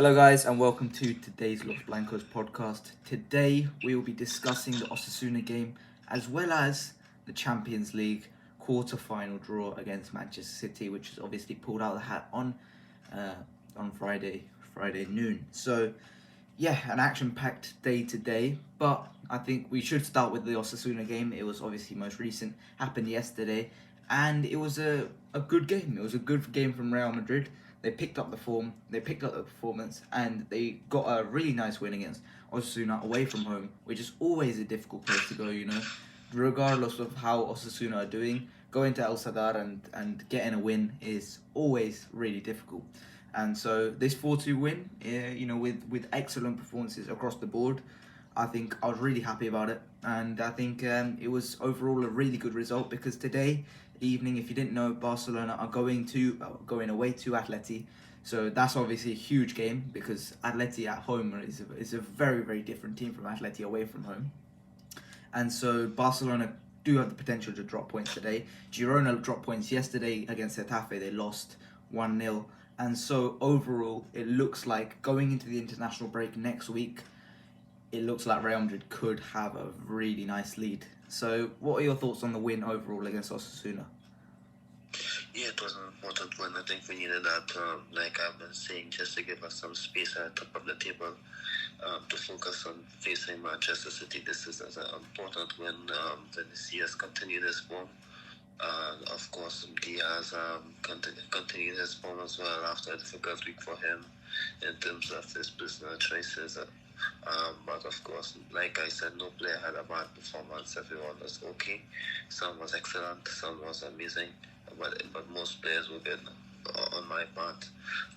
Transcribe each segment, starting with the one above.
Hello guys and welcome to today's Los Blancos podcast. Today we will be discussing the Osasuna game as well as the Champions League quarter-final draw against Manchester City, which is obviously pulled out of the hat on Friday noon. So yeah, an action-packed day today, but I think we should start with the Osasuna game. It was obviously most recent, happened yesterday, and it was a good game. It was a good game from Real Madrid. They picked up the form, they picked up the performance, and they got a really nice win against Osasuna away from home, which is always a difficult place to go, regardless of how Osasuna are doing. Going to El Sadar and getting a win is always really difficult. And so this 4-2 win, with excellent performances across the board, I think I was really happy about it. And I think it was overall a really good result because today evening, if you didn't know, Barcelona are going away to Atleti. So that's obviously a huge game because Atleti at home is a very, very different team from Atleti away from home. And so Barcelona do have the potential to drop points today. Girona dropped points yesterday against Getafe. They lost 1-0. And so overall, it looks like going into the international break next week, it looks like Real Madrid could have a really nice lead. So what are your thoughts on the win overall against Osasuna? Yeah, it was an important win. I think we needed that, like I've been saying, just to give us some space at the top of the table to focus on facing Manchester City. This is an important win. Vinicius continued his form. Of course, Diaz continued his form as well after a difficult week for him in terms of his personal choices. But of course, like I said, no player had a bad performance. Everyone was okay. Some was excellent, some was amazing, but most players were good. On my part,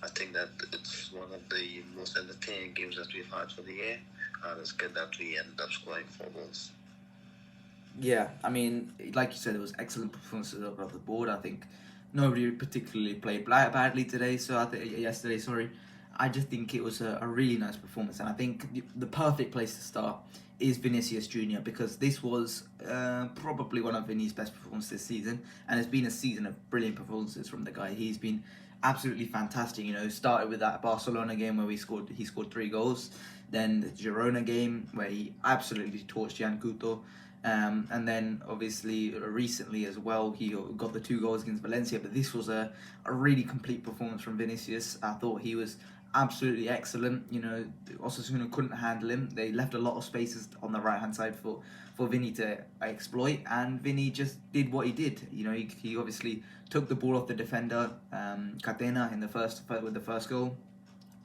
I think that it's one of the most entertaining games that we've had for the year, and it's good that we ended up scoring 4 goals. Yeah, I mean, like you said, it was excellent performances across the board. I think nobody particularly played badly today. So yesterday, sorry. I just think it was a really nice performance, and I think the perfect place to start is Vinicius Junior because this was probably one of Vini's best performances this season, and it's been a season of brilliant performances from the guy. He's been absolutely fantastic. Started with that Barcelona game where he scored 3 goals, then the Girona game where he absolutely torched Jan Couto. And then obviously recently as well he got the 2 goals against Valencia, but this was a really complete performance from Vinicius. I thought he was absolutely excellent. Osasuna couldn't handle him. They left a lot of spaces on the right hand side for Vini to exploit, and Vini just did what he did. He obviously took the ball off the defender Catena with the first goal.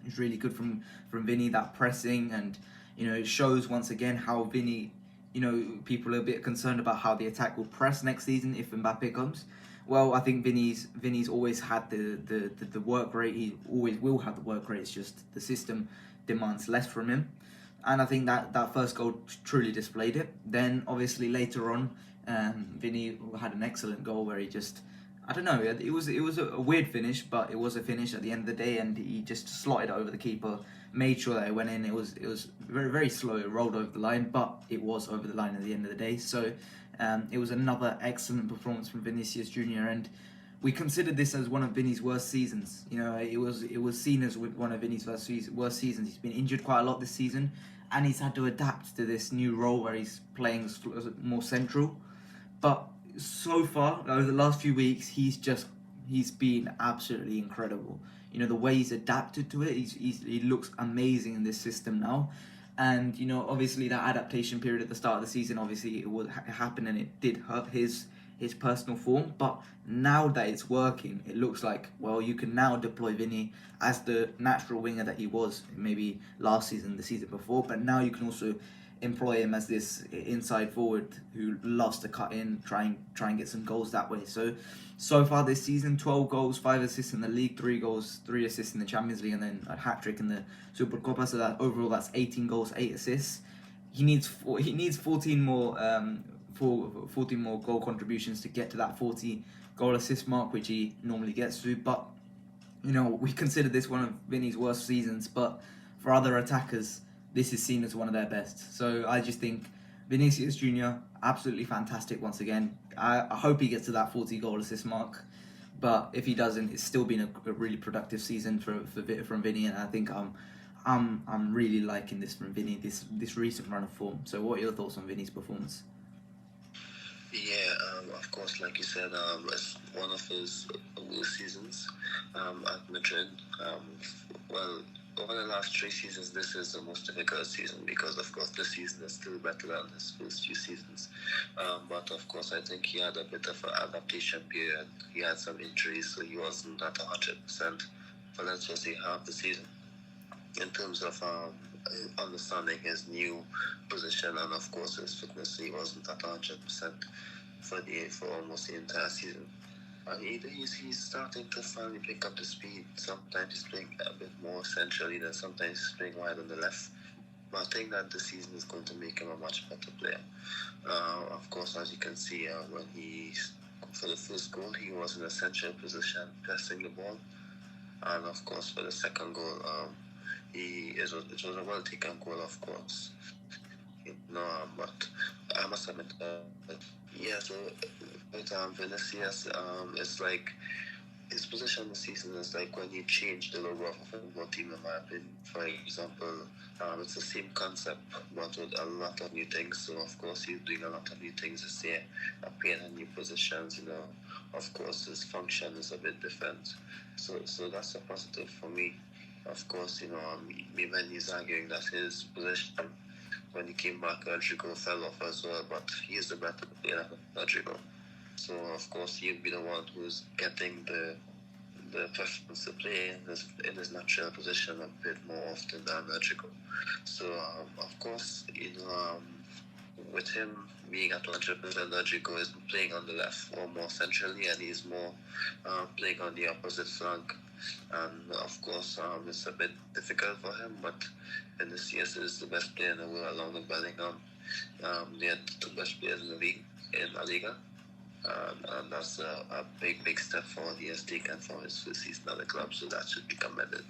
It's really good from Vini, that pressing, and it shows once again how Vini, people are a bit concerned about how the attack will press next season if Mbappe comes. Well, I think Vini's always had the work rate. He always will have the work rate. It's just the system demands less from him. And I think that first goal truly displayed it. Then, obviously, later on, Vini had an excellent goal where he just, I don't know, it was a weird finish, but it was a finish at the end of the day, and he just slotted it over the keeper, made sure that it went in. It was very, very slow. It rolled over the line, but it was over the line at the end of the day. So it was another excellent performance from Vinicius Junior, and we considered this as one of Vini's worst seasons. It was seen as one of Vini's worst seasons. He's been injured quite a lot this season, and he's had to adapt to this new role where he's playing more central. But so far, over the last few weeks, he's been absolutely incredible. The way he's adapted to it, he looks amazing in this system now. And, obviously that adaptation period at the start of the season, obviously it would happen and it did hurt his personal form. But now that it's working, it looks like, well, you can now deploy Vini as the natural winger that he was maybe last season, the season before. But now you can also employ him as this inside forward who loves to cut in, try and get some goals that way. So far this season, 12 goals, 5 assists in the league, 3 goals, 3 assists in the Champions League, and then a hat-trick in the Supercopa. So that overall, that's 18 goals, 8 assists. He needs 14 more goal contributions to get to that 40 goal assist mark, which he normally gets to. But we consider this one of Vini's worst seasons, but for other attackers, this is seen as one of their best. So I just think Vinicius Junior, absolutely fantastic once again. I hope he gets to that 40 goal assist mark. But if he doesn't, it's still been a really productive season from Vini, and I think I'm really liking this from Vini, this recent run of form. So what are your thoughts on Vini's performance? Yeah, of course, like you said, it's one of his worst seasons at Madrid. Well, over the last 3 seasons, this is the most difficult season because, of course, this season is still better than his first few seasons. But, of course, I think he had a bit of an adaptation period. He had some injuries, so he wasn't at 100% for, let's just say, half the season. In terms of understanding his new position and, of course, his fitness, he wasn't at 100% for almost the entire season. He's starting to finally pick up the speed. Sometimes he's playing a bit more centrally, then sometimes he's playing wide on the left. But I think that this season is going to make him a much better player. Of course, as you can see, when for the first goal, he was in a central position, pressing the ball. And of course, for the second goal, it was a well taken goal, of course. But I must admit, so with Vinicius, it's like his position this season is like when he changed the logo of a football team, in my opinion. For example, it's the same concept, but with a lot of new things. So, of course, he's doing a lot of new things this year, appearing in new positions, Of course, his function is a bit different. So that's a positive for me. Of course, even he's arguing that his position, when he came back, Rodrygo fell off as well, but he is the better player than Rodrygo. So, of course, he'll be the one who's getting the preference to play in his natural position a bit more often than Rodrygo. So, of course, with him being at 100%, Rodrygo is playing on the left or more centrally, and he's more playing on the opposite flank. And of course, it's a bit difficult for him, but Vinicius is the best player in the world along with Bellingham. They are the two best players in the league, in La Liga. And that's a big step forward he has taken for his first season at the club, so that should be commended.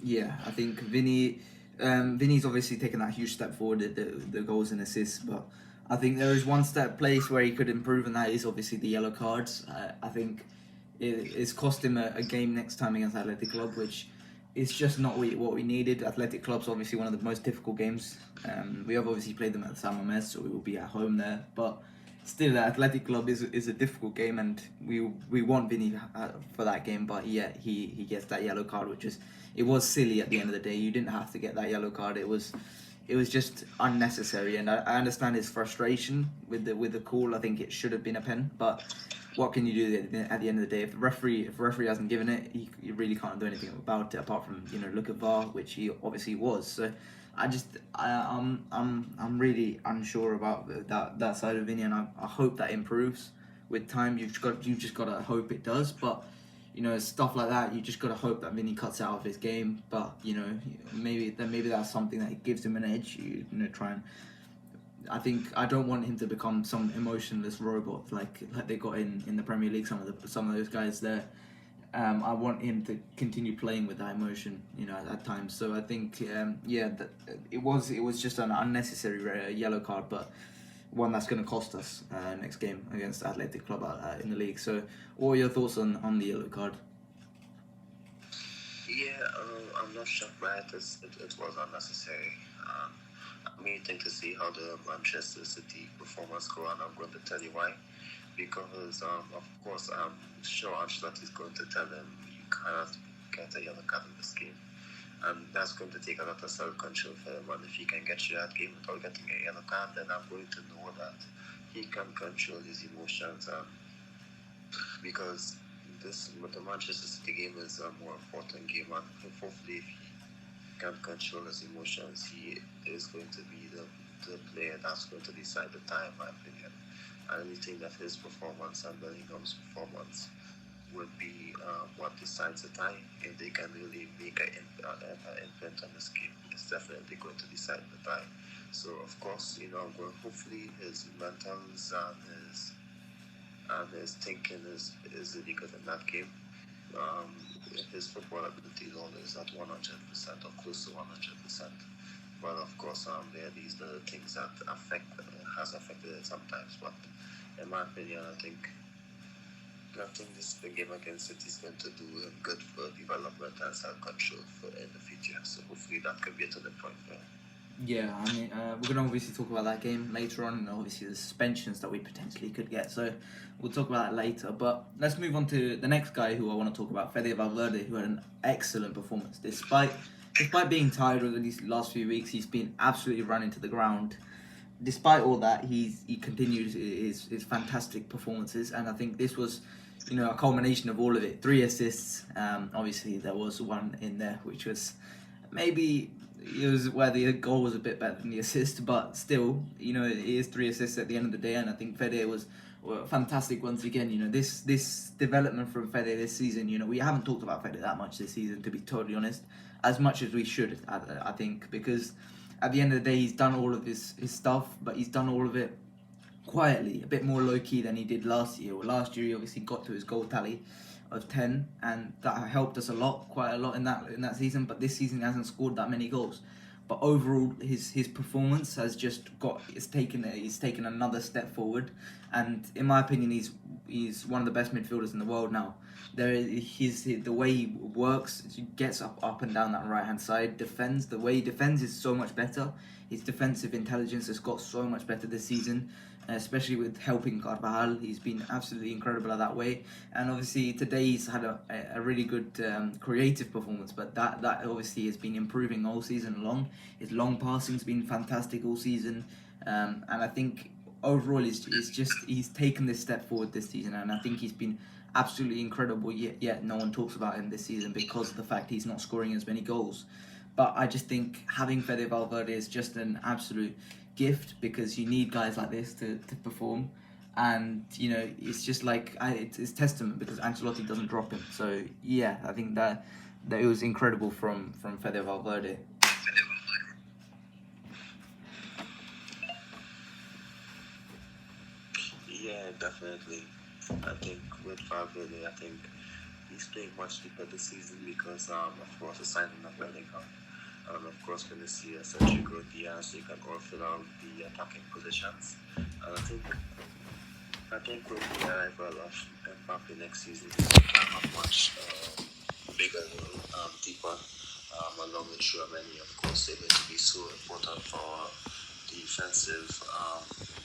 Yeah, I think Vini's obviously taken that huge step forward, the goals and assists, but I think there is one place where he could improve, and that is obviously the yellow cards. I think it's cost him a game next time against Athletic Club, which is just not what we needed. Athletic Club's obviously one of the most difficult games. We have obviously played them at San Mamés, so we will be at home there, but still, the Athletic Club is a difficult game, and we want Vini for that game, but yeah, he gets that yellow card, it was silly at the end of the day. You didn't have to get that yellow card. It was just unnecessary, and I understand his frustration with the call. I think it should have been a pen, but what can you do at the end of the day? If the referee hasn't given it, you really can't do anything about it apart from look at VAR, which he obviously was. So I'm really unsure about that side of Vini, and I hope that improves with time. You've just got to hope it does, but stuff like that, you just got to hope that Vini cuts out of his game. But maybe that's something that gives him an edge. Try and. I think I don't want him to become some emotionless robot like they got in the Premier League. Some of those guys there. I want him to continue playing with that emotion, at times. So I think, it was just an unnecessary yellow card, but one that's going to cost us next game against Athletic Club in the league. So, what are your thoughts on the yellow card? Yeah, I'm not shocked by it. It was unnecessary. I'm waiting to see how the Manchester City performance go, and I'm going to tell you why. Because, of course, I'm sure Ancelotti is going to tell him you cannot get a yellow card in this game. And that's going to take a lot of self-control for him. And if he can get through that game without getting a yellow card, then I'm going to know that he can control his emotions. Because the Manchester City game is a more important game. And hopefully, if he can control his emotions, he is going to be the player that's going to decide the tie, in my opinion. And we think that his performance and Bellingham's performance would be what decides the tie. If they can really make an imprint on this game, it's definitely going to decide the tie. So, of course, hopefully his mentals and his thinking is really good in that game. His football ability is always at 100% or close to 100%. But of course, there are these little things that has affected it sometimes. But in my opinion, I think I think the game against City is going to do good for development and self control for in the future. So hopefully that could be a turning point for him. Yeah, I mean, we're going to obviously talk about that game later on, and obviously the suspensions that we potentially could get. So we'll talk about that later. But let's move on to the next guy who I want to talk about, Fede Valverde, who had an excellent performance. Despite being tired over these last few weeks, he's been absolutely running to the ground. Despite all that, he continues his fantastic performances, and I think this was, a culmination of all of it. 3 assists. Obviously, there was one in there which was maybe it was where the goal was a bit better than the assist, but still, it is 3 assists at the end of the day, and I think Fede was fantastic once again. This development from Fede this season. We haven't talked about Fede that much this season, to be totally honest, as much as we should. I think because at the end of the day, he's done all of his stuff, but he's done all of it quietly, a bit more low key than he did last year. Well, last year he obviously got to his goal tally of 10, and that helped us quite a lot in that season. But this season he hasn't scored that many goals. But overall, his performance has just he's taken another step forward, and in my opinion, he's one of the best midfielders in the world now. The way he works, he gets up and down that right hand side, defends. The way he defends is so much better. His defensive intelligence has got so much better this season, especially with helping Carvajal. He's been absolutely incredible at that way. And obviously today he's had a really good creative performance, but that obviously has been improving all season long. His long passing's been fantastic all season, and I think overall he's taken this step forward this season, and I think he's been absolutely incredible. Yet no one talks about him this season because of the fact he's not scoring as many goals. But I just think having Fede Valverde is just an absolute gift, because you need guys like this to perform. And it's just like it's testament, because Ancelotti doesn't drop him. So yeah, I think that it was incredible from Fede Valverde. Yeah, definitely. I think with Valverde, I think he's playing much deeper this season because, of course, the signing of Bellingham. Of course, when you see such a good Diaz, you can all fill out the attacking positions. And I think with the arrival of Mbappe next season, he's going to have a much bigger role, deeper, along with Tchouameni. Of course, they're going to be so important for defensive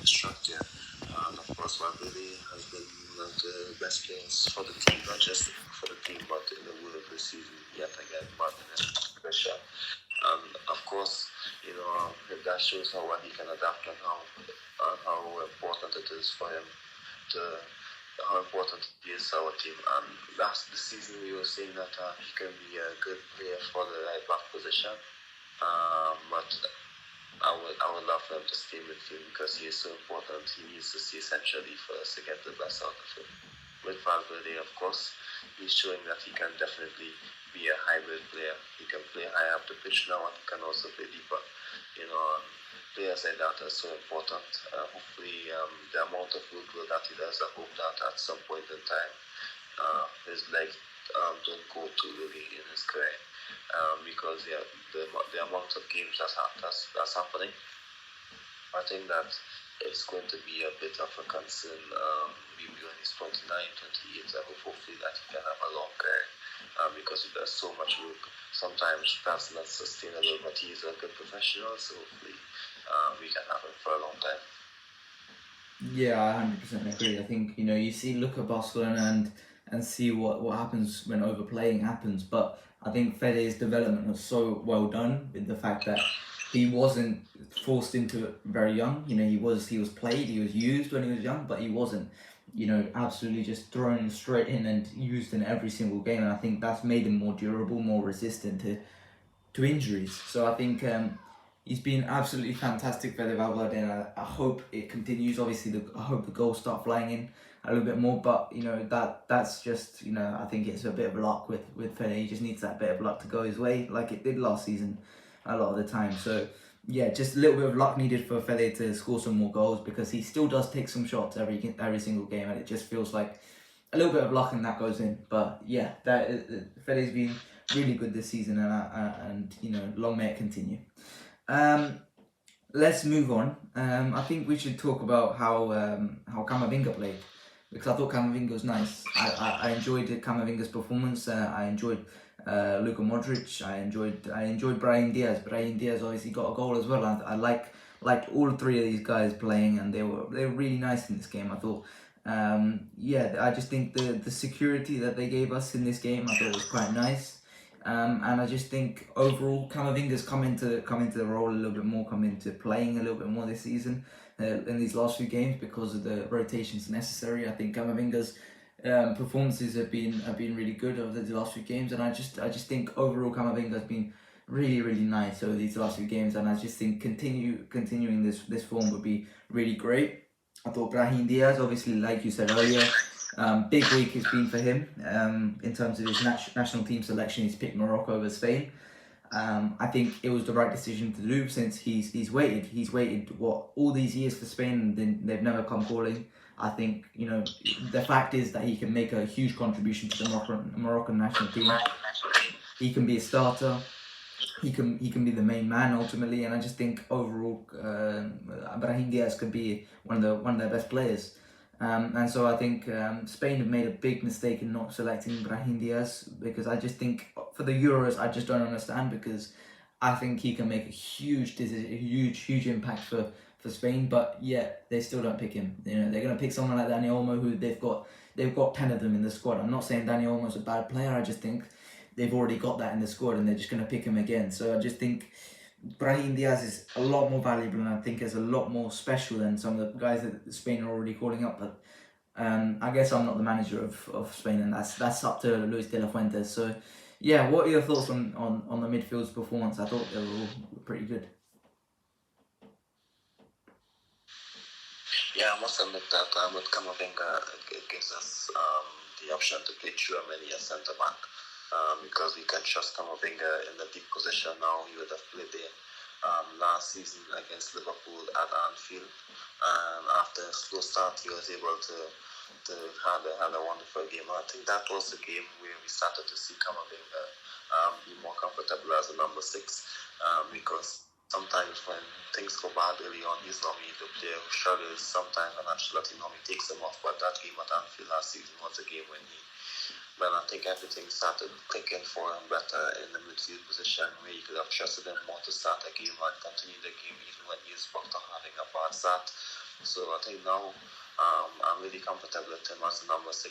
structure. And of course, Valverde has been one of the best players for the team, not just for the team, but in the whole of the season, yet again, Martinez pressure. And of course, that shows how well he can adapt, and how important it is for him how important he is to our team. And last the season we were saying that he can be a good player for the right back position, but I would love for him to stay with him because he is so important. He needs to stay centrally for us to get the best out of him. With Valverde, of course, he's showing that he can definitely be a hybrid player. He can play high up the pitch now, and he can also play deeper. Players like that are so important. Hopefully, the amount of workload that he does, I hope that at some point in time, his legs don't go too early in his career. Because the amount of games that's happening, I think that it's going to be a bit of a concern. Maybe when he's 29, 28, I hope hopefully that he can have a long career, because he does so much work. Sometimes that's not sustainable, but he's a good professional, so hopefully we can have him for a long time. Yeah, I 100% agree. I think look at Barcelona and see what happens when overplaying happens. But I think Fede's development was so well done, with the fact that he wasn't forced into it very young. He was played, he was used when he was young, but he wasn't, absolutely just thrown straight in and used in every single game. And I think that's made him more durable, more resistant to injuries. So I think he's been absolutely fantastic, Fede Valverde, and I hope it continues. Obviously, I hope the goals start flying in a little bit more, but that's just I think it's a bit of luck with Fede. He just needs that bit of luck to go his way, like it did last season a lot of the time. So yeah, just a little bit of luck needed for Fede to score some more goals, because he still does take some shots every single game, and it just feels like a little bit of luck and that goes in. But yeah, Fede's been really good this season, and long may it continue. Let's move on. I think we should talk about how Camavinga played. because I thought Camavinga was nice. I enjoyed Camavinga's performance. I enjoyed Luka Modric. I enjoyed Brahim Diaz. Brahim Diaz obviously got a goal as well. I liked all three of these guys playing, and they were really nice in this game. I thought. I just think the security that they gave us in this game, I thought was quite nice. And I just think overall, Camavinga's come into the role a little bit more, come into playing a little bit more this season in these last few games because of the rotations necessary. I think Camavinga's performances have been really good over the last few games, and I just think overall Camavinga's been really nice over these last few games, and I just think continuing this form would be really great. I thought Brahim Diaz, obviously, like you said earlier, big week has been for him in terms of his national team selection. He's picked Morocco over Spain. I think it was the right decision to do since he's waited all these years for Spain and then they've never come calling. I think the fact is that he can make a huge contribution to the Moroccan national team. He can be a starter. He can be the main man ultimately, and I just think overall, Brahim Diaz could be one of their best players. And so I think Spain have made a big mistake in not selecting Brahim Diaz because I just think for the Euros I just don't understand because I think he can make a huge impact for Spain, but yet they still don't pick him. They're gonna pick someone like Dani Olmo who they've got 10 of them in the squad. I'm not saying Dani Olmo's a bad player. I just think they've already got that in the squad and they're just gonna pick him again. So I just think Brahim Diaz is a lot more valuable and I think is a lot more special than some of the guys that Spain are already calling up. But I guess I'm not the manager of Spain, and that's up to Luis de la Fuente. So yeah, what are your thoughts on the midfield's performance? I thought they were all pretty good. Yeah, I must admit that with Camavinga, it gives us the option to play Tchouameni as centre back. Because we can trust Camavinga in the deep position now. He would have played there last season against Liverpool at Anfield. And after a slow start, he was able to have a wonderful game. I think that was the game where we started to see Camavinga be more comfortable as a number 6 because sometimes when things go bad early on, he's normally the player who struggles sometimes, and Ancelotti normally takes him off. But that game at Anfield last season was a game when I think everything started clicking for him better in the midfield position where you could have trusted him more to start a game and continue the game even when he was booked on having a bad start. So I think now I'm really comfortable with him as a number 6.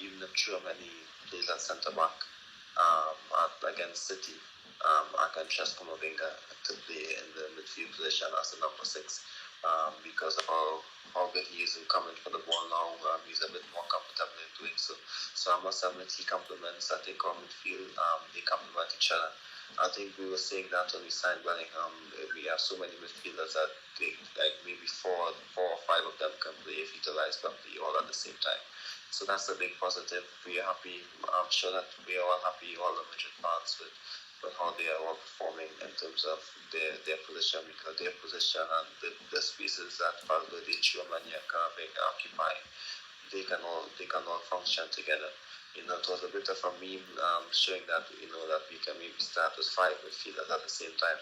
Even if Tchouameni plays at centre back against City, I can trust Camavinga to play in the midfield position as a number 6. Because of how good he is in coming for the ball now, he's a bit more comfortable in doing so. So I must admit he complements, I think, our midfield. They complement each other. I think we were saying that when we signed Bellingham, we have so many midfielders that maybe four or five of them can play if utilized properly all at the same time. So that's a big positive. We are happy. I'm sure that we are all happy, all the Madrid fans, with how they are all performing in terms of their position, because their position and the spaces that Valverde, Tchouameni, and Camavinga occupy, they can all function together. It was a bit of a meme showing that that we can maybe start with 5 midfielders at the same time.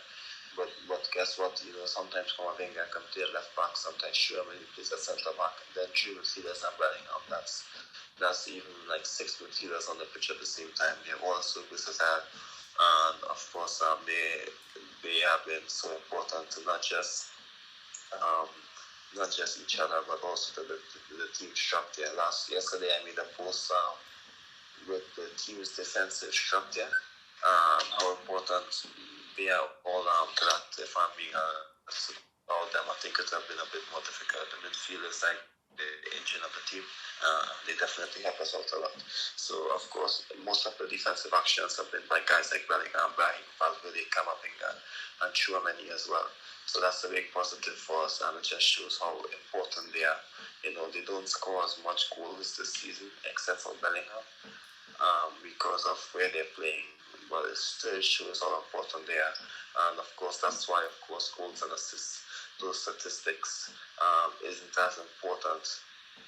But guess what? Sometimes Camavinga can play left back, sometimes Tchouameni plays at centre back, and then 3 midfielders and Bellingham. That's even like 6 midfielders on the pitch at the same time. They're all so versatile. And of course, they have been so important to not just each other, but also to the team structure. Yesterday, I made a post with the team's defensive structure, how important they are all to that. If I'm being about them, I think it would have been a bit more difficult. The midfield is like the engine of the team. They definitely help us out a lot. So, of course, most of the defensive actions have been by guys like Bellingham, Brahim, Valverde, Camavinga, and Tchouameni as well. So that's a big positive for us, and it just shows how important they are. They don't score as much goals this season, except for Bellingham, because of where they're playing. But it still shows how important they are. And, of course, that's why, goals and assists, those statistics isn't as important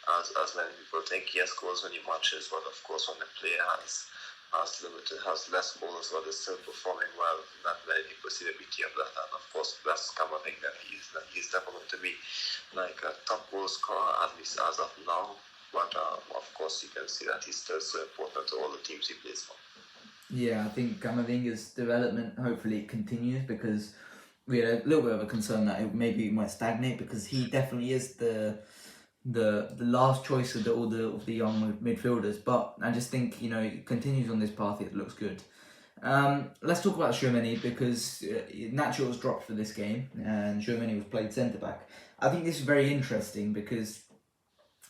as many people think. Yes, goals when he matches, but of course when the player has less goals but is still performing well, not many people see the beauty of that. And of course that's Camavinga. He's definitely to be like a top goal scorer, at least as of now. But of course, you can see that he's still so important to all the teams he plays for. Yeah, I think Camavinga's development hopefully continues, because we had a little bit of a concern that it maybe might stagnate, because he definitely is the last choice of the young midfielders. But I just think, you know, it continues on this path. It looks good. Let's talk about Tchouameni, because Nacho was dropped for this game and Tchouameni was played centre back. I think this is very interesting, because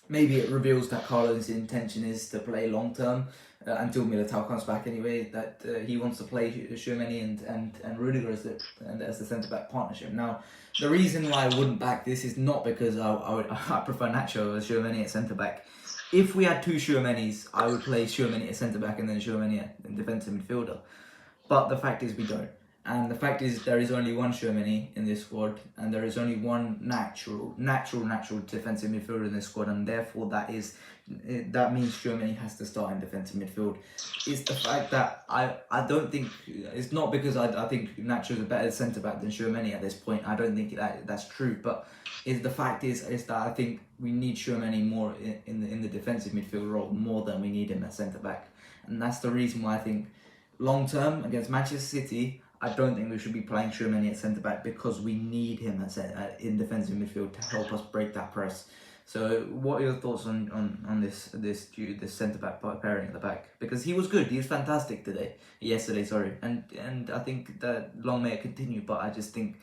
maybe it reveals that Carlo's intention is to play long term until Militao comes back anyway. That he wants to play Tchouameni and Rodrygo as the centre back partnership. Now, the reason why I wouldn't back this is not because I prefer Nacho as Tchouameni at centre back. If we had two Tchouamenis, I would play Tchouameni at centre back and then Tchouameni at defensive midfielder. But the fact is we don't. And the fact is there is only one Tchouameni in this squad, and there is only one natural defensive midfielder in this squad, and therefore that means Tchouameni has to start in defensive midfield. It's the fact that I don't think, it's not because I think Nacho is a better centre back than Tchouameni at this point. I don't think that's true, but the fact is that I think we need Tchouameni more in the defensive midfield role more than we need him at centre back, and that's the reason why I think long term against Manchester City, I don't think we should be playing Tchouameni at centre back, because we need him in defensive midfield to help us break that press. So, what are your thoughts on this centre back pairing at the back? Because he was good, he was fantastic yesterday, and I think that long may it continue. But I just think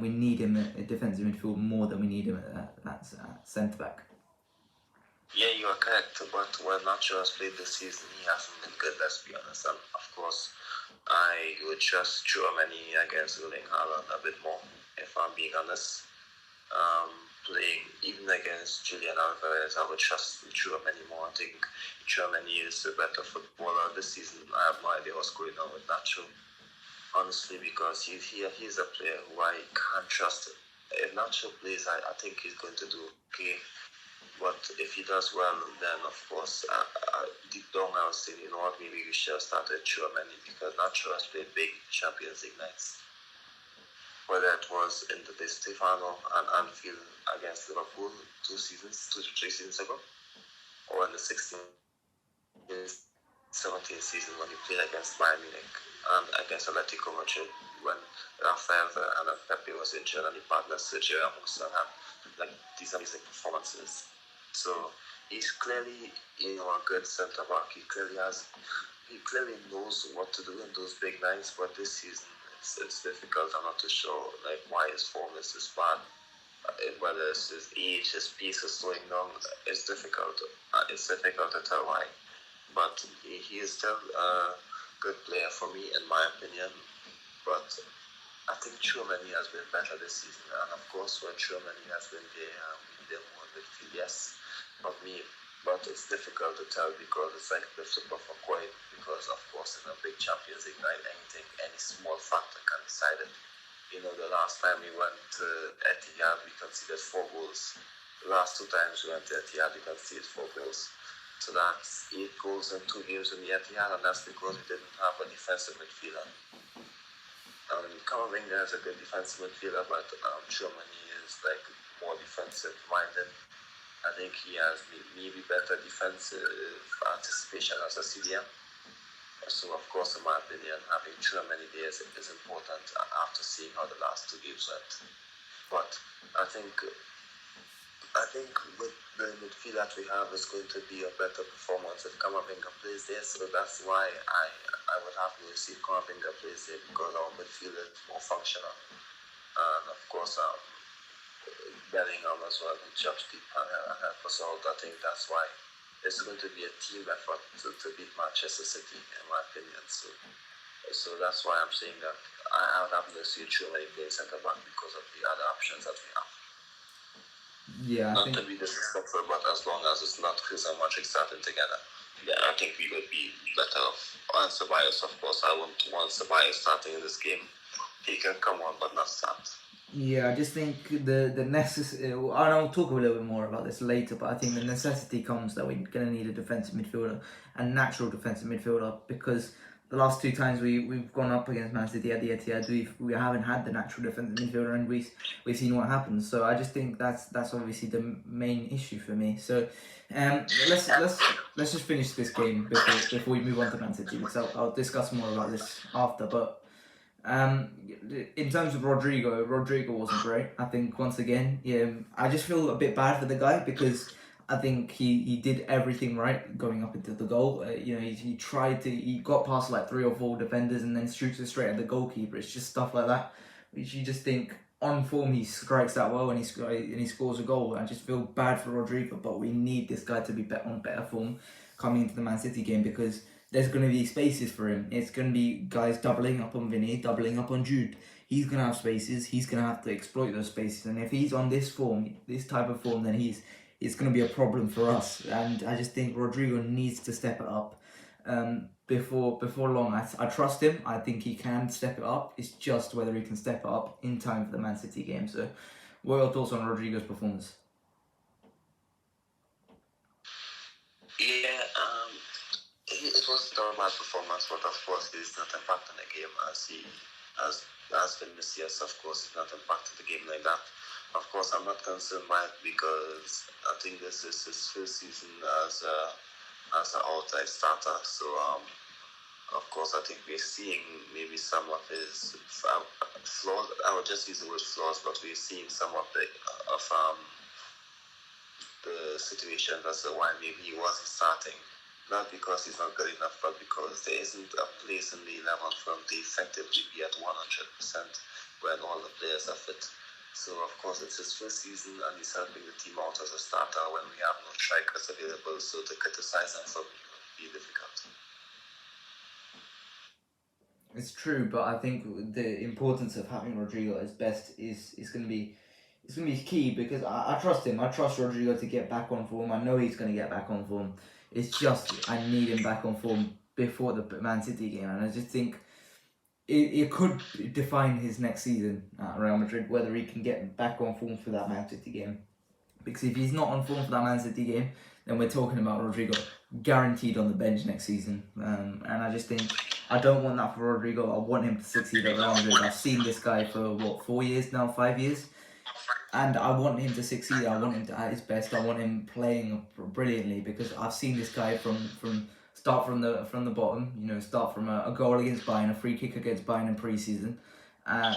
we need him at defensive midfield more than we need him at centre back. Yeah, you are correct. But when Nacho has played this season, he hasn't been good, let's be honest. And of course, I would trust Tchouameni against Erling Haaland a bit more, if I'm being honest. Playing even against Julian Alvarez, I would trust Tchouameni more. I think Tchouameni is a better footballer this season. I have no idea what's going on with Nacho, honestly, because he's a player who I can't trust. If Nacho plays, I think he's going to do okay. But if he does well, then of course, deep down I was saying, you know what, maybe we should have started Tchouameni, because Nacho has played big Champions League nights. Whether it was in the Di Stefano and Anfield against Liverpool 2 to 3 seasons ago, or in the 16-17 season when he played against Bayern Munich and against Atletico Madrid, when Rafael and Pepe was injured and he partnered Sergio Ramos and had like these amazing performances. So he's clearly, you know, a good centre back. He clearly knows what to do in those big nights. But this season, it's difficult. I'm not too sure like why his form is this bad. Whether it's his age, his pace is slowing down. It's difficult. It's difficult to tell why. But he is still a good player for me, in my opinion. But I think Tchouameni has been better this season, and of course, when Tchouameni has been there, we need him more midfield, yes. But it's difficult to tell, because it's like the flip of a coin. Because of course, in a big Champions League night, any small factor can decide it. You know, the last time we went to Etihad, we conceded 4 goals. The last 2 times we went to Etihad, we conceded 4 goals. So that's 8 goals in 2 games in the Etihad, and that's because we didn't have a defensive midfielder. Camavinga is a good defensive midfielder, but Tchouameni is like more defensive minded. I think he has maybe better defensive anticipation as a CDM. So of course, in my opinion, having Tchouameni there is important after seeing how the last 2 games went. But I think with the midfield that we have is going to be a better performance if Camavinga plays there. So that's why I would happily see Camavinga plays there, because our midfield is more functional. And of course, Bellingham as well, who jumps deep and help us out. I think that's why it's going to be a team effort to beat Manchester City, in my opinion. So that's why I'm saying that I would happily see Tchouameni play centre back, because of the other options that we have. Yeah, not to be disrespectful, but as long as it's not Chris and Matrix starting together, then I think we would be better off. And Ceballos, of course, I wouldn't want Ceballos starting in this game. He can come on, but not start. Yeah, I just think the necessity, and I'll talk a little bit more about this later, but I think the necessity comes that we're going to need a defensive midfielder, a natural defensive midfielder, because the last two times we've gone up against Man City at the Etihad, we haven't had the natural defensive midfielder, and we've seen what happens. So I just think that's obviously the main issue for me. So let's just finish this game before we move on to Man City, because I'll discuss more about this after. But in terms of Rodrygo wasn't great. I think once again, I just feel a bit bad for the guy because I think he did everything right going up into the goal. He got past like 3 or 4 defenders and then shoots it straight at the goalkeeper. It's just stuff like that, which you just think on form he strikes that well and he scores a goal. I just feel bad for Rodrygo, but we need this guy to be on better form coming into the Man City game because there's going to be spaces for him. It's going to be guys doubling up on Vini, doubling up on Jude. He's going to have spaces. He's going to have to exploit those spaces. And if he's on this form, this type of form, then it's going to be a problem for us. And I just think Rodrygo needs to step it up before long. I trust him. I think he can step it up. It's just whether he can step it up in time for the Man City game. So what are your thoughts on Rodrygo's performance? Yeah, it was a bad performance, but of course he's not impacting the game as Vinicius, of course, he's not impacting the game like that. Of course, I'm not concerned by it because I think this is his first season as an outside starter. So, of course, I think we're seeing maybe some of his flaws. I would just use the word flaws, but we're seeing some of the situations as to why maybe he wasn't starting. Not because he's not good enough, but because there isn't a place in the 11 for him to effectively be at 100% when all the players are fit. So, of course, it's his first season and he's helping the team out as a starter when we have no strikers available. So, to criticize him for me would be difficult. It's true, but I think the importance of having Rodrygo as best is going to be key because I trust him. I trust Rodrygo to get back on form. I know he's going to get back on form. It's just I need him back on form before the Man City game, and I just think it could define his next season at Real Madrid whether he can get back on form for that Man City game. Because if he's not on form for that Man City game, then we're talking about Rodrygo guaranteed on the bench next season. And I just think I don't want that for Rodrygo. I want him to succeed at Real Madrid. I've seen this guy for 4 years now, 5 years. And I want him to succeed. I want him to at his best. I want him playing brilliantly because I've seen this guy from start from the bottom. Start from a goal against Bayern, a free kick against Bayern in pre-season,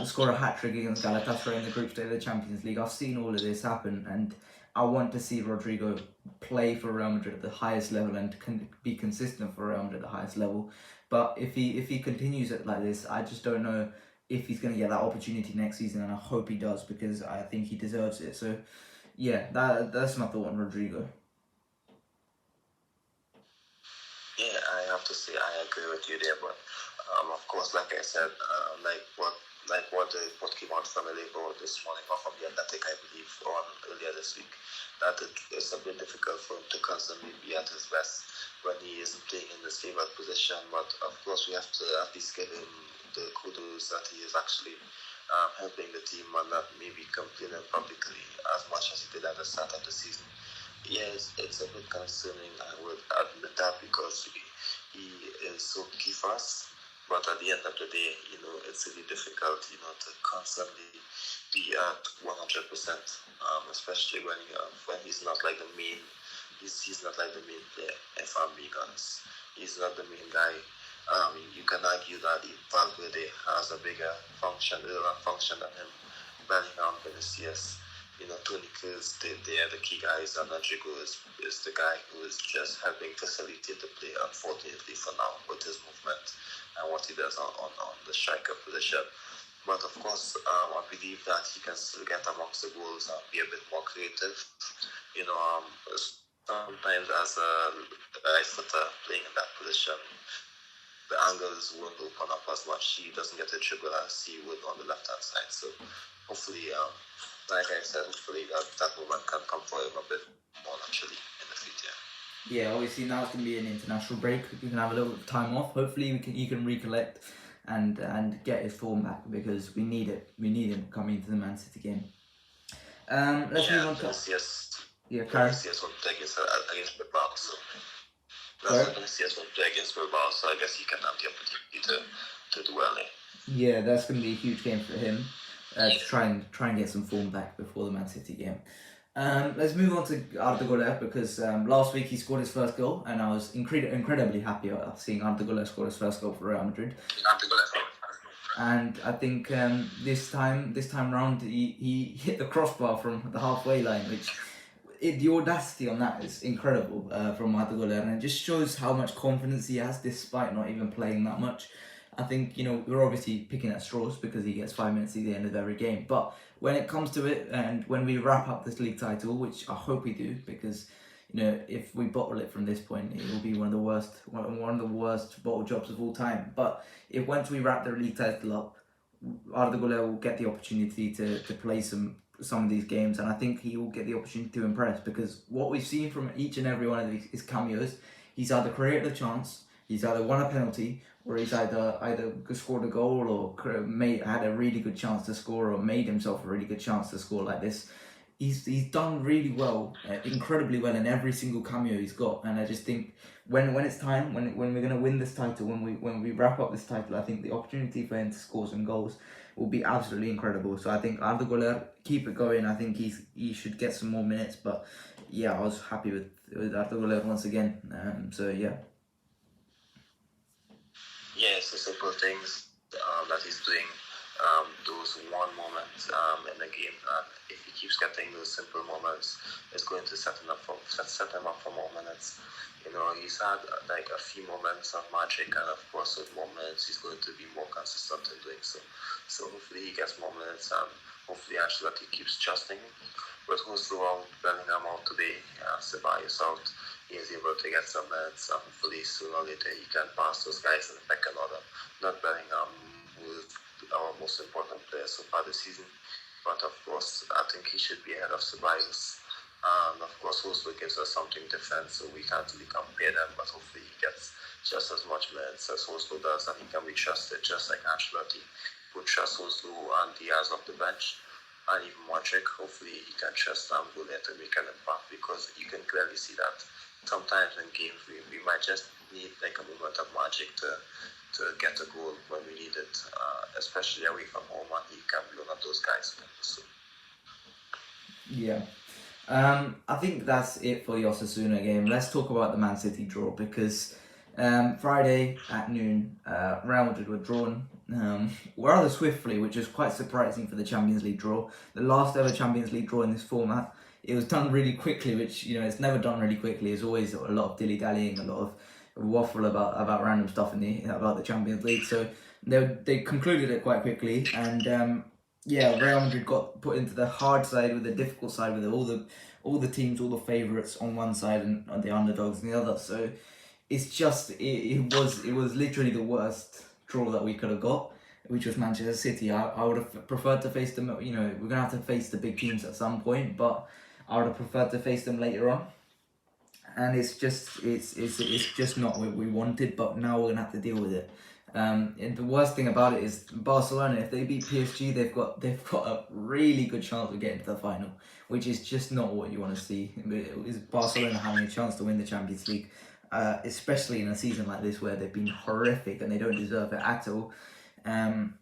score a hat trick against Galatasaray in the group stage of the Champions League. I've seen all of this happen, and I want to see Rodrygo play for Real Madrid at the highest level and can be consistent for Real Madrid at the highest level. But if he continues it like this, I just don't know if he's going to get that opportunity next season, and I hope he does because I think he deserves it. So, yeah, that's my thought on Rodrygo. Yeah, I have to say I agree with you there, but of course, like I said, what came out from Allegro this morning or from the Athletic, I believe, on earlier this week, that it's a bit difficult for him to constantly be at his best when he isn't playing in his favourite position. But of course, we have to at least give him the kudos that he is actually helping the team and not maybe complaining publicly as much as he did at the start of the season. Yes, it's a bit concerning, I would admit that, because he is so key for us. But at the end of the day, it's really difficult, to constantly be at 100%, especially when he's not like the main. He's not like the main player. If I'm being honest, he's not the main guy. You can argue that Valverde has a bigger function than him. Bellingham, Vinicius, Toni Kroos, they are the key guys, and Rodrygo is the guy who is just helping facilitate the play, unfortunately for now, with his movement and what he does on the striker position. But of course, I believe that he can still get amongst the goals and be a bit more creative. Sometimes as a right footer playing in that position, the angles won't open up as much. He doesn't get a dribble as he would on the left-hand side. So hopefully, like I said, hopefully that moment can come for him a bit more naturally in the future. Yeah, obviously now it's going to be an international break. You can have a little bit of time off. Hopefully he can recollect and get his form back because we need it. We need him coming into the Man City game. Let's move on to... Yes. Yeah, Karen. Yes, against the Blancos. So. That's what Vinicius will play against Bilbao, so I guess he can have the opportunity to do well. Yeah, that's going to be a huge game for him. To try and get some form back before the Man City game. Let's move on to Arda Güler because last week he scored his first goal, and I was incredibly happy seeing Arda Güler score his first goal for Real Madrid. And I think this time round he hit the crossbar from the halfway line, which the audacity on that is incredible from Arda Güler, and it just shows how much confidence he has despite not even playing that much. I think, we're obviously picking at straws because he gets 5 minutes at the end of every game. But when it comes to it, and when we wrap up this league title, which I hope we do, because if we bottle it from this point, it will be one of the worst bottle jobs of all time. But if once we wrap the league title up, Arda Güler will get the opportunity to play some of these games, and I think he will get the opportunity to impress, because what we've seen from each and every one of his cameos, he's either created a chance, he's either won a penalty, or he's either scored a goal or had a really good chance to score, or made himself a really good chance to score like this. He's done really well, incredibly well in every single cameo he's got, and I just think when it's time, when we're gonna win this title, when we wrap up this title, I think the opportunity for him to score some goals will be absolutely incredible. So I think Arda Güler, keep it going. I think he should get some more minutes, but yeah, I was happy with Arda Güler once again. So yeah. Yeah, it's the simple things that he's doing, those one moments in the game. If he keeps getting those simple moments, it's going to set him up for more minutes. He's had like a few moments of magic, and of course, with moments, he's going to be more consistent in doing so. So hopefully, he gets more minutes, and hopefully, Ancelotti keeps trusting him. But who's throughout Bellingham out today, Ceballos out, he is able to get some minutes, and hopefully sooner or later he can pass those guys in the second order. Not Bellingham, who is our most important player so far this season, but of course I think he should be ahead of Ceballos. And of course also gives us something different, so we can't really compare them, but hopefully he gets just as much minutes as Oslo does, and he can be trusted just like Ancelotti would trust Oslo and Diaz off the bench. And even Modric, hopefully he can trust Gullit to make an impact, because you can clearly see that sometimes in games we might just need like a moment of magic to get a goal when we need it, especially away from home, and he can be one of those guys. So. Yeah. I think that's it for the Osasuna game. Let's talk about the Man City draw, because Friday at noon, Real Madrid were drawn rather swiftly, which is quite surprising for the Champions League draw. The last ever Champions League draw in this format, it was done really quickly, which it's never done really quickly. There's always a lot of dilly-dallying, a lot of waffle about random stuff about the Champions League. So they concluded it quite quickly, and Real Madrid got put into the hard side, with the difficult side, with all the teams, all the favourites on one side and the underdogs on the other. So it's just it was literally the worst draw that we could have got, which was Manchester City. I would have preferred to face them. We're gonna have to face the big teams at some point, but I would have preferred to face them later on. And it's just not what we wanted. But now we're gonna have to deal with it. And the worst thing about it is Barcelona. If they beat PSG, they've got a really good chance of getting to the final, which is just not what you want to see. Is Barcelona having a chance to win the Champions League, especially in a season like this where they've been horrific and they don't deserve it at all.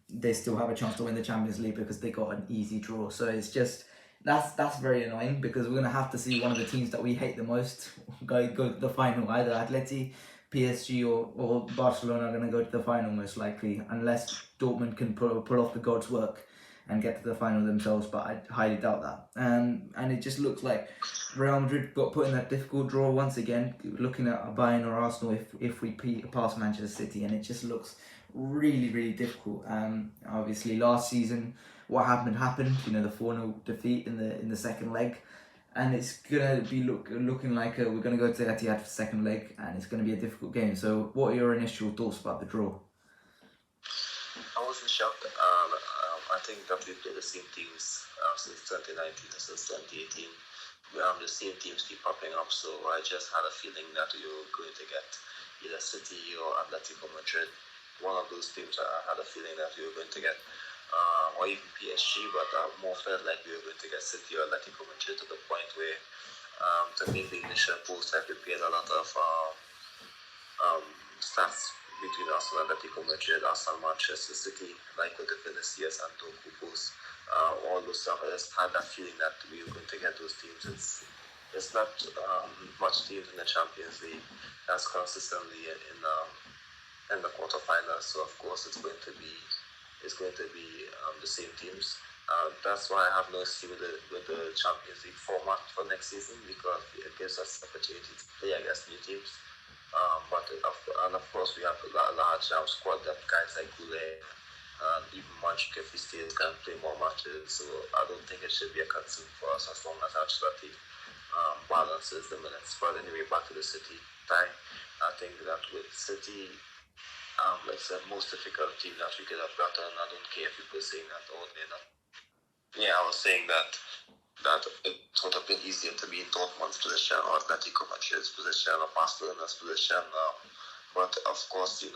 They still have a chance to win the Champions League because they got an easy draw. So it's just that's very annoying, because we're gonna have to see one of the teams that we hate the most go to the final. Either Atleti, PSG or Barcelona are going to go to the final most likely, unless Dortmund can pull off the God's work and get to the final themselves, but I highly doubt that. And it just looks like Real Madrid got put in that difficult draw once again, looking at Bayern or Arsenal if we pass Manchester City, and it just looks really, really difficult. Obviously last season what happened, the 4-0 defeat in the second leg. And it's gonna be looking like we're gonna go to Etihad for the second leg, and it's gonna be a difficult game. So, what are your initial thoughts about the draw? I wasn't shocked. I think that we played the same teams since 2019 and since 2018. The same teams keep popping up, so I just had a feeling that we were going to get either City or Atletico Madrid. One of those teams I had a feeling that we were going to get. Or even PSG, but I more felt like we were going to get City or Atletico Madrid, to the point where to make the initial post I prepared a lot of stats between Arsenal and Atletico Madrid, Arsenal, Manchester City, like with the Vinicius and Dokupos, all those stuff. I just had that feeling that we were going to get those teams. It's not much teams in the Champions League that's consistently in the quarterfinals. So of course it's going to be the same teams. That's why I have no issue with the Champions League format for next season, because it gives us the opportunity to play against new teams. And of course we have a large squad depth, guys like Goulet and even Manchester if he stays can play more matches. So I don't think it should be a concern for us as long as Ancelotti balances the minutes. But anyway, back to the City tie. I think that with City, it's the most difficult team that we could have gotten. I don't care if people are saying that or they're not. Yeah, I was saying that it would have been easier to be in Dortmund's position or Atletico Madrid's position or Barcelona's position. But of course, to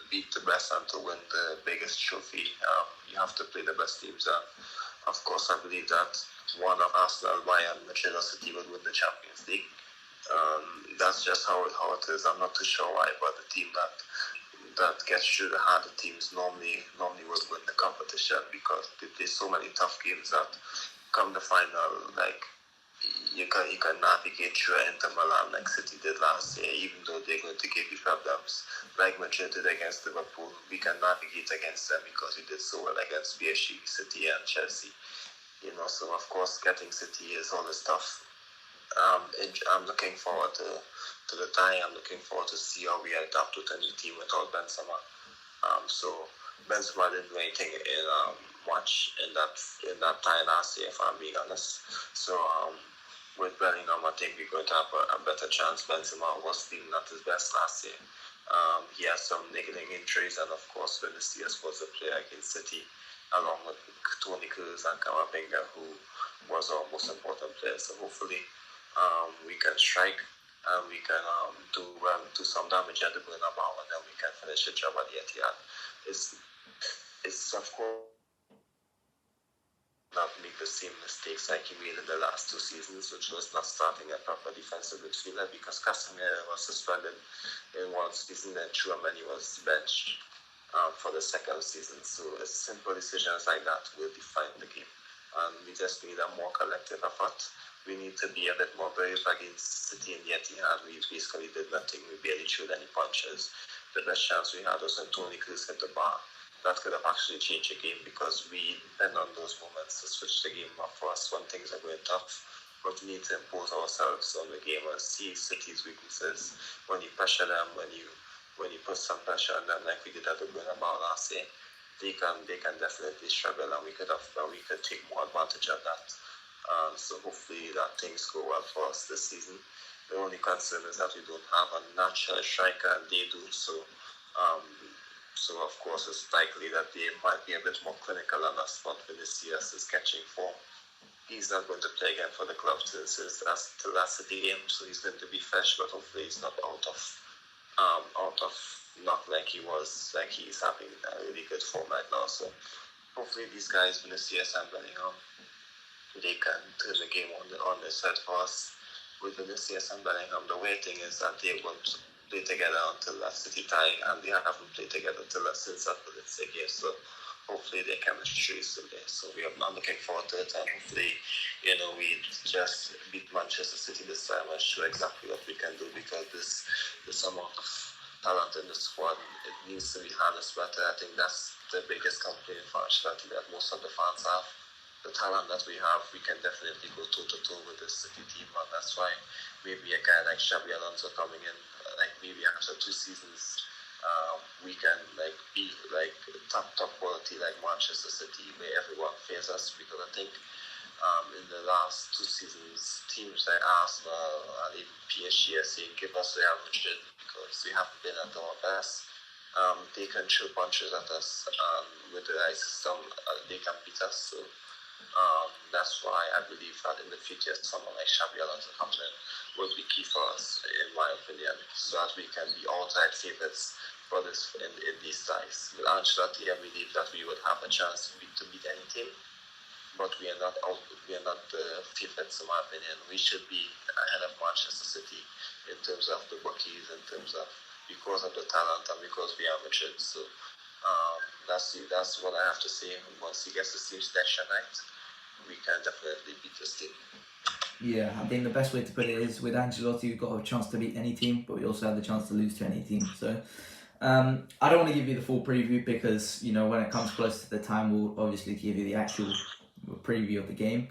beat the best and to win the biggest trophy, you have to play the best teams. And of course, I believe that one of Arsenal, Bayern, Madrid, or City would win the Champions League. That's just how it is. I'm not too sure why, but the team that gets through the harder teams normally would win the competition, because they play so many tough games that come the final, like you can navigate through Inter Milan like City did last year, even though they're going to give you problems like Madrid did against Liverpool. We can navigate against them because we did so well against PSG, City, and Chelsea. So of course getting City is always tough. I'm looking forward to the tie. I'm looking forward to see how we adapt with a new team without Benzema. So Benzema didn't do anything in much in that tie last year, if I'm being honest. So with Bellingham, I think we're going to have a better chance. Benzema was feeling at his best last year. He has some niggling injuries, and of course Vinicius was a player against City, along with Toni Kroos and Camavinga, who was our most important player. So hopefully we can strike and we can do some damage at the Bernabeu, and then we can finish the job at the Etihad. It's of course not make the same mistakes like he made in the last 2 seasons, which was not starting a proper defensive midfielder, because Casemiro was suspended in one season and Tchouameni was benched for the second season. So it's simple decisions like that will define the game, and we just need a more collective effort. We need to be a bit more brave against City in the Etihad. We basically did nothing. We barely threw any punches. The best chance we had was when Toni Kroos hit the bar. That could have actually changed the game, because we depend on those moments to switch the game up for us when things are going tough. But we need to impose ourselves on the game and see City's weaknesses. When you pressure them, when you put some pressure on them, like we did at the Bernabeu last year, they can definitely struggle, and we could take more advantage of that. So hopefully that things go well for us this season. The only concern is that we don't have a natural striker, and they do. So of course it's likely that they might be a bit more clinical on us, but Vinicius is catching form. He's not going to play again for the club since his last City game, so he's going to be fresh, but hopefully he's not out of not like he was, like he's having a really good form right now. So hopefully these guys, Vinicius and Bellingham, they can turn the game on their side for us. With Vinicius and Bellingham, the weird thing is that they won't play together until that City tie, and they haven't played together since that Valencia game. So hopefully their chemistry is still there. So I'm looking forward to it, and hopefully, we just beat Manchester City this time and show exactly what we can do, because this amount of talent in the squad, it needs to be harnessed better. I think that's the biggest complaint for Ancelotti that most of the fans have. The talent that we have, we can definitely go toe-to-toe with this City team, and that's why maybe a guy like Xabi Alonso coming in, like maybe after 2 seasons, we can be top quality like Manchester City, where everyone fears us, because I think in the last 2 seasons, teams like Arsenal and even PSG are saying give us Real Madrid, because we haven't been at our best. They can throw punches at us, and with the right system, they can beat us. So that's why I believe that in the future someone like Xabi Alonso coming in will be key for us, in my opinion, so that we can be outside favourites for this in these ties. With Ancelotti, I believe that we would have a chance to beat any team, but we are not the favourites, in my opinion. We should be ahead of Manchester City in terms of the bookies, in terms of because of the talent and because we are Madrid. So that's what I have to say. Once he gets the stage selection night, we can definitely beat this team. Yeah, I think the best way to put it is with Ancelotti, we've got a chance to beat any team, but we also have the chance to lose to any team. So I don't want to give you the full preview because, when it comes close to the time, we'll obviously give you the actual preview of the game.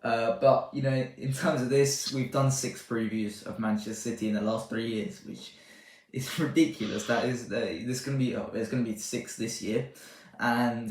But, in terms of this, we've done 6 previews of Manchester City in the last 3 years, which is ridiculous. There's going to be 6 this year. And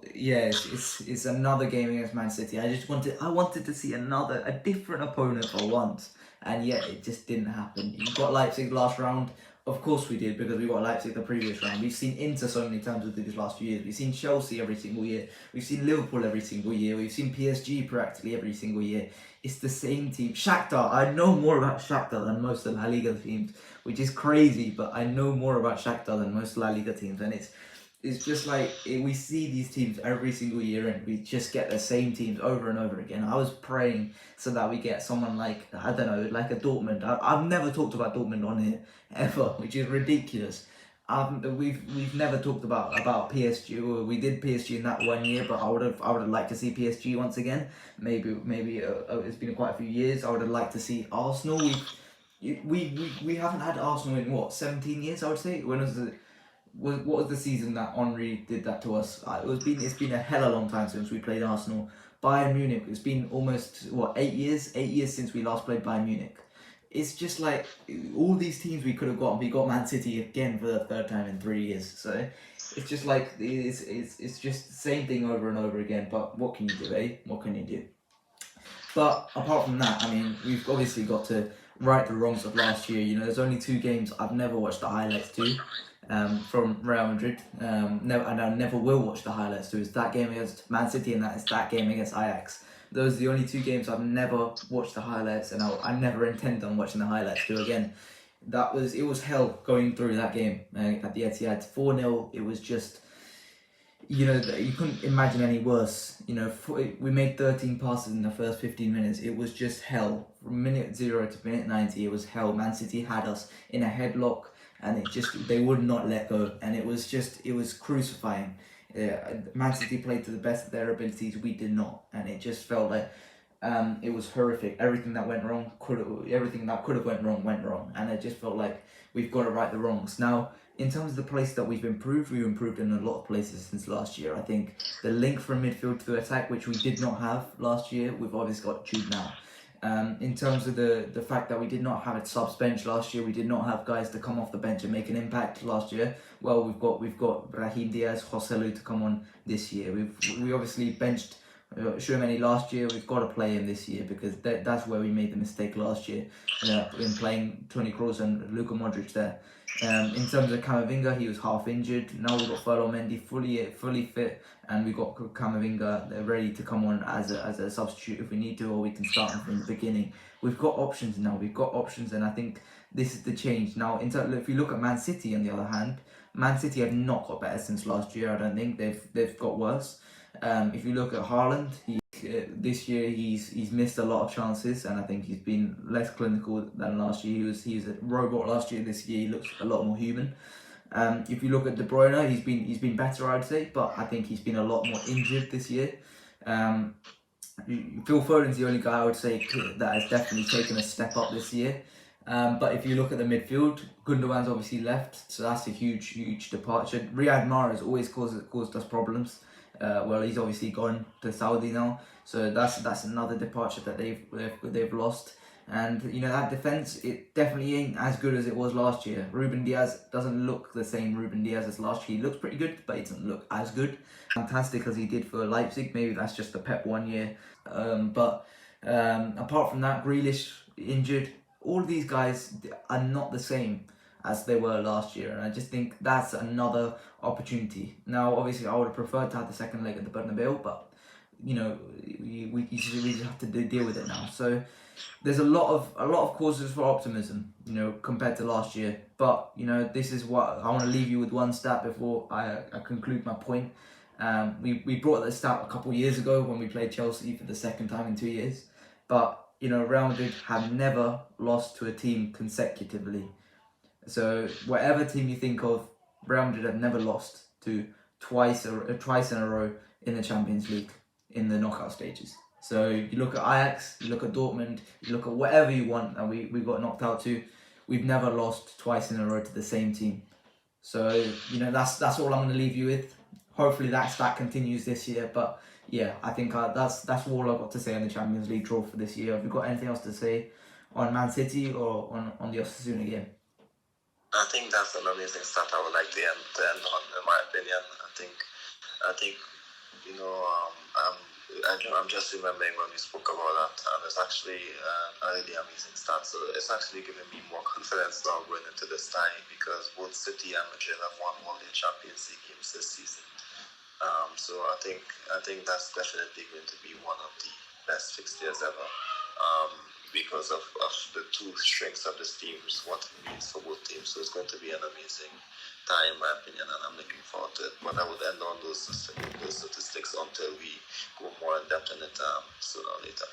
it's another game against Man City. I wanted to see a different opponent for once, and yet it just didn't happen. You got Leipzig last round, of course we did, because we got Leipzig the previous round. We've seen Inter so many times within these last few years. We've seen Chelsea every single year. We've seen Liverpool every single year. We've seen PSG practically every single year. It's the same team. Shakhtar. I know more about Shakhtar than most of La Liga teams, which is crazy, but I know more about Shakhtar than most La Liga teams, and it's just like we see these teams every single year and we just get the same teams over and over again. I was praying so that we get someone like, I don't know, like a Dortmund. I've never talked about Dortmund on here ever, which is ridiculous. We've never talked about PSG. We did PSG in that 1 year, but I would have liked to see PSG once again. Maybe it's been quite a few years. I would have liked to see Arsenal. We haven't had Arsenal in 17 years, I would say. What was the season that Henry did that to us? It's been a hella long time since we played Arsenal. Bayern Munich, it's been almost 8 years? 8 years since we last played Bayern Munich. It's just like all these teams we could have got. We got Man City again for the 3rd time in 3 years. So it's just like it's just the same thing over and over again. But what can you do, eh? What can you do? But apart from that, I mean, we've obviously got to right the wrongs of last year. There's only 2 games I've never watched the highlights to. From Real Madrid, and I never will watch the highlights to. It's that game against Man City and that game against Ajax. Those are the only 2 games I've never watched the highlights, and I never intend on watching the highlights to again. It was hell going through that game at the Etihad. 4-0. It was just, you couldn't imagine any worse. We made 13 passes in the first 15 minutes. It was just hell. From minute 0 to minute 90, it was hell. Man City had us in a headlock, and they would not let go, and it was crucifying. Man City played to the best of their abilities, we did not, and it just felt like it was horrific. Everything that could have went wrong, and it just felt like we've got to right the wrongs. Now, in terms of the place that we've improved in a lot of places since last year. I think the link from midfield to attack, which we did not have last year, we've obviously got Jude now. In terms of the fact that we did not have a subs bench last year, we did not have guys to come off the bench and make an impact last year. Well, we've got Brahim Diaz, Joselu to come on this year. We obviously benched Tchouameni last year. We've got to play him this year because that's where we made the mistake last year in playing Toni Kroos and Luka Modric there. In terms of Camavinga, he was half injured. Now we've got Mendy fully fit, and we've got Camavinga ready to come on as a substitute if we need to, or we can start him from the beginning. We've got options now. And I think this is the change. Now, if you look at Man City, on the other hand, Man City have not got better since last year. I don't think they've got worse. If you look at Haaland, this year he's missed a lot of chances, and I think he's been less clinical than last year. He was a robot last year. This year he looks a lot more human. If you look at De Bruyne, he's been better, I'd say, but I think he's been a lot more injured this year. Phil Foden's the only guy I would say that has definitely taken a step up this year. But if you look at the midfield, Gundogan's obviously left, so that's a huge departure. Riyad Mahrez always caused us problems. Well, he's obviously gone to Saudi now, so that's another departure that they've lost. And that defense, it definitely ain't as good as it was last year. Ruben Diaz doesn't look the same Ruben Diaz as last year. He looks pretty good, but he doesn't look as good. Fantastic as he did for Leipzig. Maybe that's just the Pep 1 year. But apart from that, Grealish injured. All of these guys are not the same as they were last year, and I just think that's another opportunity. Now, obviously, I would have preferred to have the second leg at the Bernabeu, but we just have to deal with it now. So there's a lot of causes for optimism, compared to last year. But this is what I want to leave you with one stat before I conclude my point. We brought this stat a couple of years ago when we played Chelsea for the second time in 2 years, but Real Madrid have never lost to a team consecutively. So whatever team you think of, Real Madrid have never lost to twice in a row in the Champions League in the knockout stages. So you look at Ajax, you look at Dortmund, you look at whatever you want, and we got knocked out to. We've never lost twice in a row to the same team. So that's all I'm going to leave you with. Hopefully that continues this year. But yeah, I think that's all I've got to say on the Champions League draw for this year. Have you got anything else to say on Man City or on the Osasuna game? I think that's an amazing start. I would like to end on, in my opinion. I think I'm just remembering when we spoke about that, and it's actually a really amazing start. So it's actually giving me more confidence now going into this time, because both City and Madrid have won all their Champions League games this season. So I think that's definitely going to be one of the best fixtures ever, because of the two strengths of this teams, what it means for both teams. So it's going to be an amazing time, in my opinion, and I'm looking forward to it. But I would end on those statistics until we go more in depth in it sooner or later.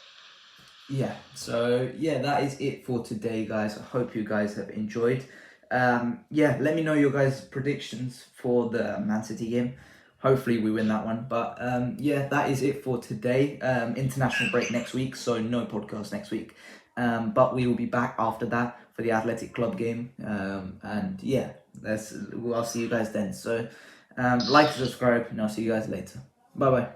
Yeah, so that is it for today, guys. I hope you guys have enjoyed. Let me know your guys' predictions for the Man City game. Hopefully we win that one. But that is it for today. International break next week, so no podcast next week. But we will be back after that for the Athletic Club game. I'll see you guys then. So like, subscribe, and I'll see you guys later. Bye bye.